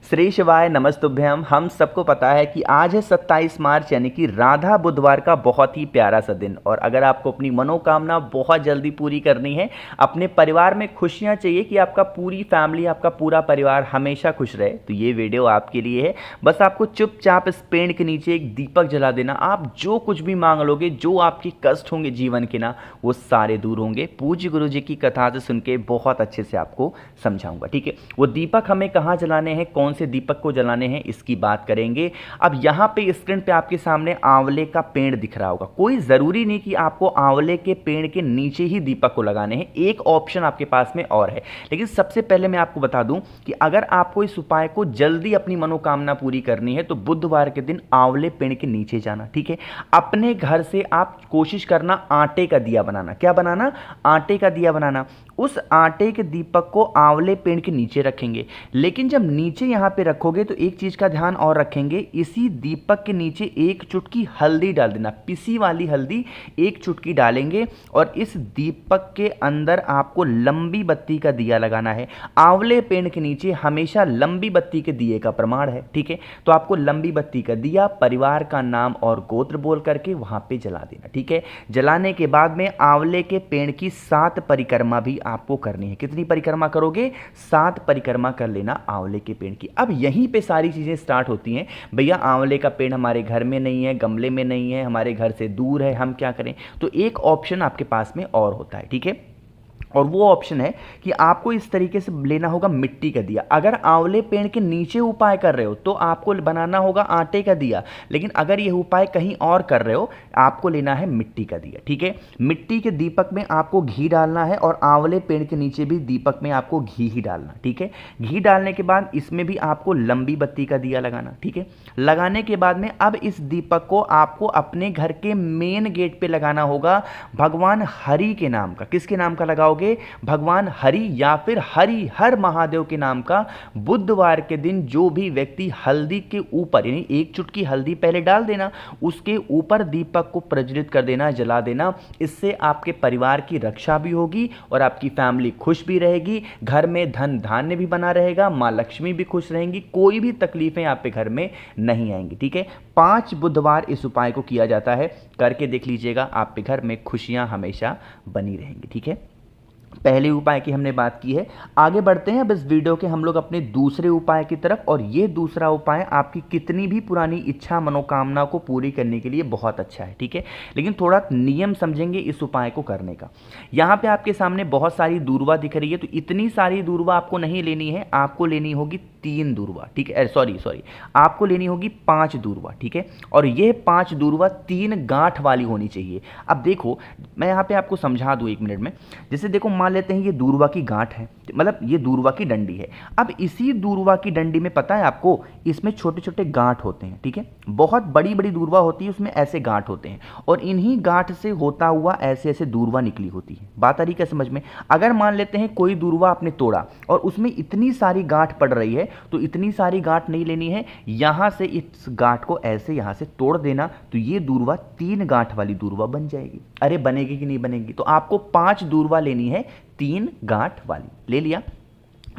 श्री शिवाय नमस्तुभ्यम। हम सबको पता है कि आज है 27 मार्च यानी कि राधा बुधवार का बहुत ही प्यारा सा दिन। और अगर आपको अपनी मनोकामना बहुत जल्दी पूरी करनी है, अपने परिवार में खुशियां चाहिए कि आपका पूरी फैमिली, आपका पूरा परिवार हमेशा खुश रहे, तो ये वीडियो आपके लिए है। बस आपको चुपचाप इस पेड़ के नीचे एक दीपक जला देना। आप जो कुछ भी मांग लोगे, जो आपके कष्ट होंगे जीवन के ना, वो सारे दूर होंगे। पूज्य गुरु जी की कथा से सुन के बहुत अच्छे से आपको समझाऊंगा, ठीक है। वो दीपक हमें कहाँ जलाने हैं, कौन से दीपक को जलाने हैं, इसकी बात करेंगे। अब यहाँ पे स्क्रीन पे आपके सामने आंवले का पेड़ दिख रहा होगा। कोई ज़रूरी नहीं कि आपको आंवले के पेड़ के नीचे ही दीपक को लगाने हैं, एक ऑप्शन आपके पास में और है। लेकिन सबसे पहले मैं आपको बता दूं कि अगर आपको इस उपाय को जल्दी अपनी मनोकामना पूरी करनी है तो बुधवार के दिन आंवले पेड़ के नीचे जाना, ठीक है। अपने घर से आप कोशिश करना आटे का दिया बनाना। क्या बनाना? आटे का दिया बनाना। उस आटे के दीपक को आंवले पेड़ के नीचे रखेंगे। लेकिन जब नीचे यहाँ पे रखोगे तो एक चीज़ का ध्यान और रखेंगे, इसी दीपक के नीचे एक चुटकी हल्दी डाल देना, पिसी वाली हल्दी एक चुटकी डालेंगे। और इस दीपक के अंदर आपको लंबी बत्ती का दिया लगाना है। आंवले पेड़ के नीचे हमेशा लंबी बत्ती के दिए का प्रमाण है, ठीक है। तो आपको लंबी बत्ती का दिया परिवार का नाम और गोत्र बोल करके वहां पे जला देना, ठीक है। जलाने के बाद में आंवले के पेड़ की 7 परिक्रमा भी आपको करनी है। कितनी परिक्रमा करोगे? 7 परिक्रमा कर लेना आंवले के पेड़ की। अब यहीं पे सारी चीजें स्टार्ट होती हैं। भैया आंवले का पेड़ हमारे घर में नहीं है, गमले में नहीं है, हमारे घर से दूर है, हम क्या करें? तो एक ऑप्शन आपके पास में और होता है, ठीक है। और वो ऑप्शन है कि आपको इस तरीके से लेना होगा मिट्टी का दिया। अगर आंवले पेड़ के नीचे उपाय कर रहे हो तो आपको बनाना होगा आटे का दिया। लेकिन अगर ये उपाय कहीं और कर रहे हो, आपको लेना है मिट्टी का दिया, ठीक है। मिट्टी के दीपक में आपको घी डालना है और आंवले पेड़ के नीचे भी दीपक में आपको घी ही डालना, ठीक है। घी डालने के बाद इसमें भी आपको लंबी बत्ती का दिया लगाना, ठीक है। लगाने के बाद में अब इस दीपक को आपको अपने घर के मेन गेट पे लगाना होगा भगवान हरि के नाम का। किसके नाम का लगाओगे? भगवान हरि या फिर हरि हर महादेव के नाम का। बुधवार के दिन जो भी व्यक्ति हल्दी के ऊपर, यानी एक चुटकी हल्दी पहले डाल देना, उसके ऊपर दीपक को प्रज्वलित कर देना, जला देना। इससे आपके परिवार की रक्षा भी होगी और आपकी फैमिली खुश भी रहेगी। घर में धन धान्य भी बना रहेगा, माँ लक्ष्मी भी खुश रहेंगी, कोई भी तकलीफें आपके घर में नहीं आएंगी, ठीक है। 5 बुधवार इस उपाय को किया जाता है। करके देख लीजिएगा, आपके घर में खुशियां हमेशा बनी रहेंगी, ठीक है। पहले उपाय की हमने बात की है। आगे बढ़ते हैं अब इस वीडियो के हम लोग अपने दूसरे उपाय की तरफ। और ये दूसरा उपाय आपकी कितनी भी पुरानी इच्छा मनोकामना को पूरी करने के लिए बहुत अच्छा है, ठीक है। लेकिन थोड़ा नियम समझेंगे इस उपाय को करने का। यहाँ पे आपके सामने बहुत सारी दूर्वा दिख रही है, तो इतनी सारी दूर्वा आपको नहीं लेनी है, आपको लेनी होगी 3 दूर्वा, ठीक है। सॉरी आपको लेनी होगी 5 दूर्वा, ठीक है। और ये 5 दूर्वा 3 गांठ वाली होनी चाहिए। अब देखो, मैं यहाँ पे आपको समझा दूँ 1 मिनट में। जैसे देखो, मान लेते हैं ये दूर्वा की गांठ है, मतलब ये दूर्वा की डंडी है। अब इसी दूर्वा की डंडी में पता है आपको, इसमें छोटे छोटे गांठ होते हैं, ठीक है। बहुत बड़ी बड़ी दूर्वा होती है, उसमें ऐसे गांठ होते हैं और इन्हीं गांठ से होता हुआ ऐसे ऐसे दूर्वा निकली होती है। बात आ रही क्या समझ में? अगर मान लेते हैं कोई दूर्वा आपने तोड़ा और उसमें इतनी सारी गांठ पड़ रही है, तो इतनी सारी गांठ नहीं लेनी है। यहां से इस गांठ को ऐसे यहां से तोड़ देना, तो ये दूर्वा 3 गांठ वाली दूर्वा बन जाएगी। अरे बनेगी कि नहीं बनेगी? तो आपको 5 दूर्वा लेनी है, 3 गांठ वाली। ले लिया।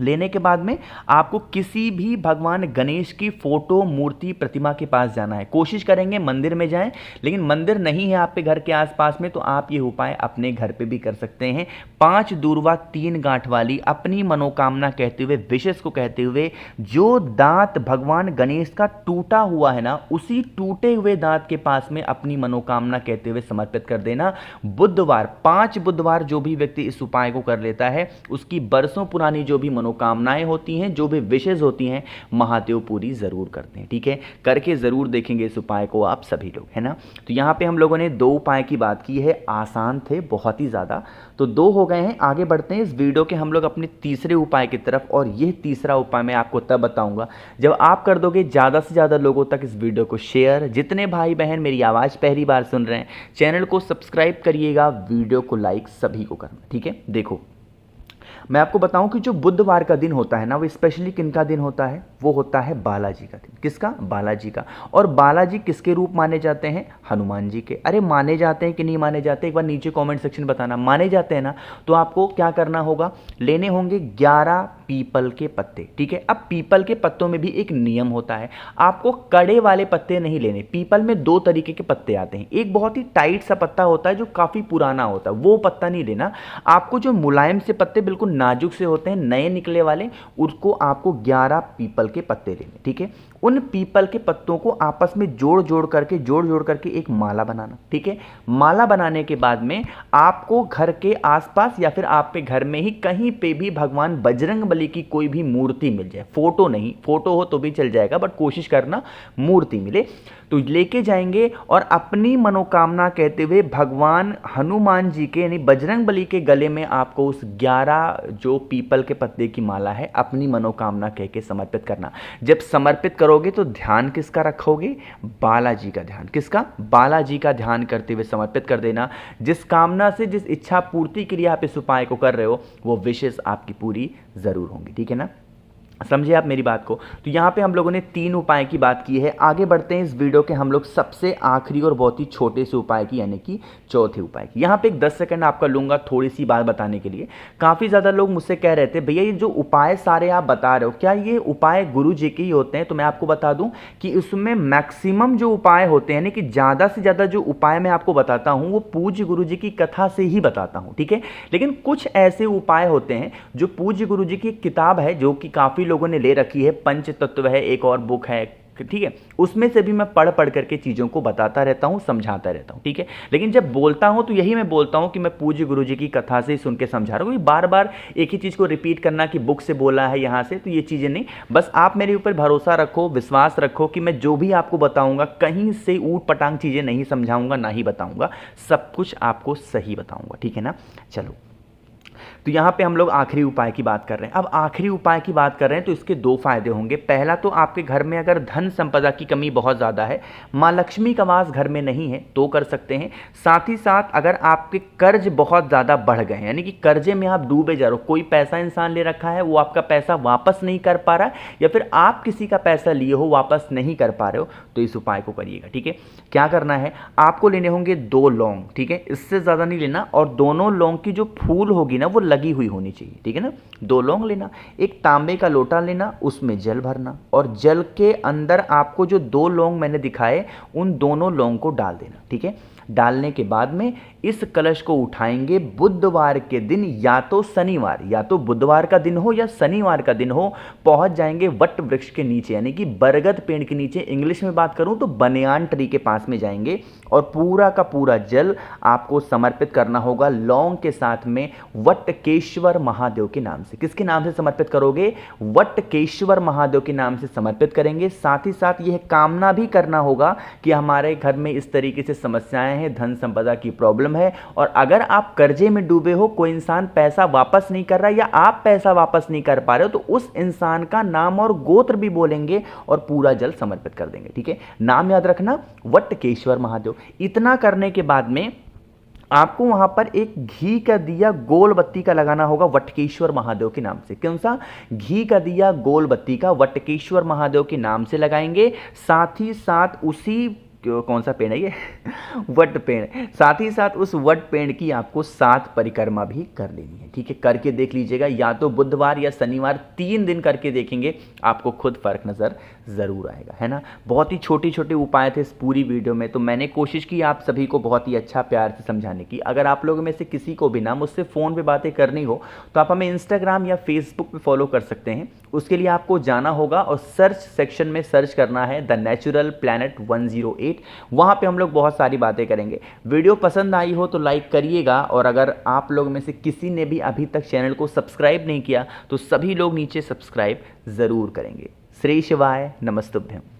लेने के बाद में आपको किसी भी भगवान गणेश की फोटो, मूर्ति, प्रतिमा के पास जाना है। कोशिश करेंगे मंदिर में जाएं, लेकिन मंदिर नहीं है आपके घर के आसपास में, तो आप ये उपाय अपने घर पे भी कर सकते हैं। 5 दूर्वा 3 गांठ वाली, अपनी मनोकामना कहते हुए, विशेष को कहते हुए, जो दांत भगवान गणेश का टूटा हुआ है ना, उसी टूटे हुए दांत के पास में अपनी मनोकामना कहते हुए समर्पित कर देना। बुधवार, 5 बुधवार जो भी व्यक्ति इस उपाय को कर लेता है, उसकी बरसों पुरानी जो भी मनोकामनाएं होती हैं, जो भी विशेष होती हैं, महादेव पूरी जरूर करते हैं, ठीक है। करके जरूर देखेंगे इस उपाय को आप सभी लोग, है ना। तो यहाँ पे हम लोगों ने 2 उपाय की बात की है, आसान थे बहुत ही ज़्यादा, तो 2 हो गए हैं। आगे बढ़ते हैं इस वीडियो के हम लोग अपने तीसरे उपाय की तरफ। और यह तीसरा उपाय मैं आपको तब बताऊंगा जब आप कर दोगे ज़्यादा से ज़्यादा लोगों तक इस वीडियो को शेयर। जितने भाई बहन मेरी आवाज़ पहली बार सुन रहे हैं, चैनल को सब्सक्राइब करिएगा, वीडियो को लाइक सभी को करना, ठीक है। देखो, मैं आपको बताऊं कि जो बुधवार का दिन होता है ना, वो स्पेशली किन का दिन होता है? वो होता है बालाजी का दिन। किसका? बालाजी का। और बालाजी किसके रूप माने जाते हैं? हनुमान जी के। अरे माने जाते हैं कि नहीं माने जाते, एक बार नीचे कमेंट सेक्शन बताना। माने जाते हैं ना, तो आपको क्या करना होगा, लेने होंगे 11 पीपल के पत्ते, ठीक है। अब पीपल के पत्तों में भी एक नियम होता है, आपको कड़े वाले पत्ते नहीं लेने। पीपल में 2 तरीके के पत्ते आते हैं, एक बहुत ही टाइट सा पत्ता होता है जो काफ़ी पुराना होता है, वो पत्ता नहीं लेना। आपको जो मुलायम से पत्ते बिल्कुल नाजुक से होते हैं, नए निकले वाले, उसको आपको 11 पीपल के पत्ते लेने, ठीक है। उन पीपल के पत्तों को आपस में जोड़ जोड़ करके एक माला बनाना, ठीक है। माला बनाने के बाद में आपको घर के आसपास या फिर आपके घर में ही कहीं पे भी भगवान बजरंग बली की कोई भी मूर्ति मिल जाए, फोटो नहीं, फोटो हो तो भी चल जाएगा बट कोशिश करना मूर्ति मिले, तो लेके जाएंगे और अपनी मनोकामना कहते हुए भगवान हनुमान जी के यानी बजरंग बली के गले में आपको उस 11 जो पीपल के पत्ते की माला है अपनी मनोकामना कह के समर्पित करना। जब समर्पित करोगे तो ध्यान किसका रखोगे? बालाजी का ध्यान। किसका? बालाजी का ध्यान करते हुए समर्पित कर देना। जिस कामना से, जिस इच्छा पूर्ति के लिए आप इस उपाय को कर रहे हो, वो विशेष आपकी पूरी जरूर होंगी, ठीक है ना। समझे आप मेरी बात को। तो यहाँ पे हम लोगों ने 3 उपाय की बात की है। आगे बढ़ते हैं इस वीडियो के हम लोग सबसे आखिरी और बहुत ही छोटे से उपाय की यानी कि चौथे उपाय की। यहाँ पे एक 10 सेकंड आपका लूँगा थोड़ी सी बात बताने के लिए। काफ़ी ज़्यादा लोग मुझसे कह रहे थे भैया ये जो उपाय सारे आप बता रहे हो क्या ये उपाय गुरु जी के ही होते हैं? तो मैं आपको बता दूँ कि उसमें मैक्सिमम जो उपाय होते हैं यानी कि ज़्यादा से ज़्यादा जो उपाय मैं आपको बताता हूँ वो पूज्य गुरु जी की कथा से ही बताता हूँ, ठीक है। लेकिन कुछ ऐसे उपाय होते हैं जो पूज्य गुरु जी की एक किताब है जो कि काफ़ी लोगों ने ले रखी है, पंचतत्व है, एक और बुक है, ठीक है, उसमें से भी मैं पढ़ करके चीज़ों को बताता रहता हूँ, समझाता रहता हूँ, ठीक है। लेकिन जब बोलता हूँ तो यही मैं बोलता हूँ कि मैं पूज्य गुरु जी की कथा से ही सुन के समझा रहा हूँ। बार बार एक ही चीज़ को रिपीट करना कि बुक से बोला है यहाँ से, तो ये चीज़ें नहीं। बस आप मेरे ऊपर भरोसा रखो, विश्वास रखो कि मैं जो भी आपको बताऊँगा कहीं से ऊट पटांग चीज़ें नहीं समझाऊँगा, ना ही बताऊँगा, सब कुछ आपको सही बताऊँगा, ठीक है ना। चलो, तो यहाँ पे हम लोग आखिरी उपाय की बात कर रहे हैं। अब आखिरी उपाय की बात कर रहे हैं तो इसके 2 फायदे होंगे। पहला तो आपके घर में अगर धन संपदा की कमी बहुत ज़्यादा है, माँ लक्ष्मी का वास घर में नहीं है तो कर सकते हैं। साथ ही साथ अगर आपके कर्ज बहुत ज़्यादा बढ़ गए यानी कि कर्जे में आप डूबे जा रहे हो, कोई पैसा इंसान ले रखा है वो आपका पैसा वापस नहीं कर पा रहा है या फिर आप किसी का पैसा लिए हो वापस नहीं कर पा रहे हो, तो इस उपाय को करिएगा, ठीक है। क्या करना है, आपको लेने होंगे 2 लौंग, ठीक है, इससे ज़्यादा नहीं लेना, और दोनों लौंग की जो फूल होगी ना वो लगी हुई होनी चाहिए, ठीक है ना। 2 लौंग लेना, एक तांबे का लोटा लेना, उसमें जल भरना और जल के अंदर आपको जो 2 लौंग मैंने दिखाए उन दोनों लौंग को डाल देना, ठीक है। डालने के बाद में इस कलश को उठाएंगे बुधवार के दिन, या तो शनिवार, या तो बुधवार का दिन हो या शनिवार का दिन हो, पहुंच जाएंगे वट वृक्ष के नीचे यानी कि बरगद पेड़ के नीचे, इंग्लिश में बात करूं तो बनियान ट्री के पास में जाएंगे और पूरा का पूरा जल आपको समर्पित करना होगा लौंग के साथ में वटकेश्वर महादेव के नाम से। किसके नाम से समर्पित करोगे? वटकेश्वर महादेव के नाम से समर्पित करेंगे। साथ ही साथ यह कामना भी करना होगा कि हमारे घर में इस तरीके से समस्याएं हैं, धन संपदा की प्रॉब्लम है, और अगर आप कर्जे में डूबे हो, कोई इंसान पैसा वापस नहीं कर रहा या आप पैसा वापस नहीं कर पा रहे हो, तो उस इंसान का नाम और गोत्र भी बोलेंगे और पूरा जल समर्पित कर देंगे, ठीक है। नाम याद रखना, वटकेश्वर महादेव। इतना करने के बाद में आपको वहां पर एक घी का दिया गोल बत्ती का लगाना होगा वटकेश्वर महादेव के नाम से। कौन सा? घी का दिया गोल बत्ती का वटकेश्वर महादेव के नाम से लगाएंगे। साथ ही साथ उसी, कौन सा पेड़ है ये? वट पेड़। साथ ही साथ उस वट पेड़ की आपको 7 परिक्रमा भी कर लेनी है, ठीक है। करके देख लीजिएगा, या तो बुधवार या शनिवार, 3 दिन करके देखेंगे, आपको खुद फर्क नजर जरूर आएगा, है ना। बहुत ही छोटे छोटे उपाय थे इस पूरी वीडियो में, तो मैंने कोशिश की आप सभी को बहुत ही अच्छा प्यार से समझाने की। अगर आप लोगों में से किसी को भी ना मुझसे फ़ोन पे बातें करनी हो तो आप हमें इंस्टाग्राम या फेसबुक पे फॉलो कर सकते हैं। उसके लिए आपको जाना होगा और सर्च सेक्शन में सर्च करना है द नेचुरल प्लैनेट 108। वहाँ पे हम लोग बहुत सारी बातें करेंगे। वीडियो पसंद आई हो तो लाइक करिएगा, और अगर आप लोग में से किसी ने भी अभी तक चैनल को सब्सक्राइब नहीं किया तो सभी लोग नीचे सब्सक्राइब ज़रूर करेंगे। श्री शिवाय नमस्तुभ्यम।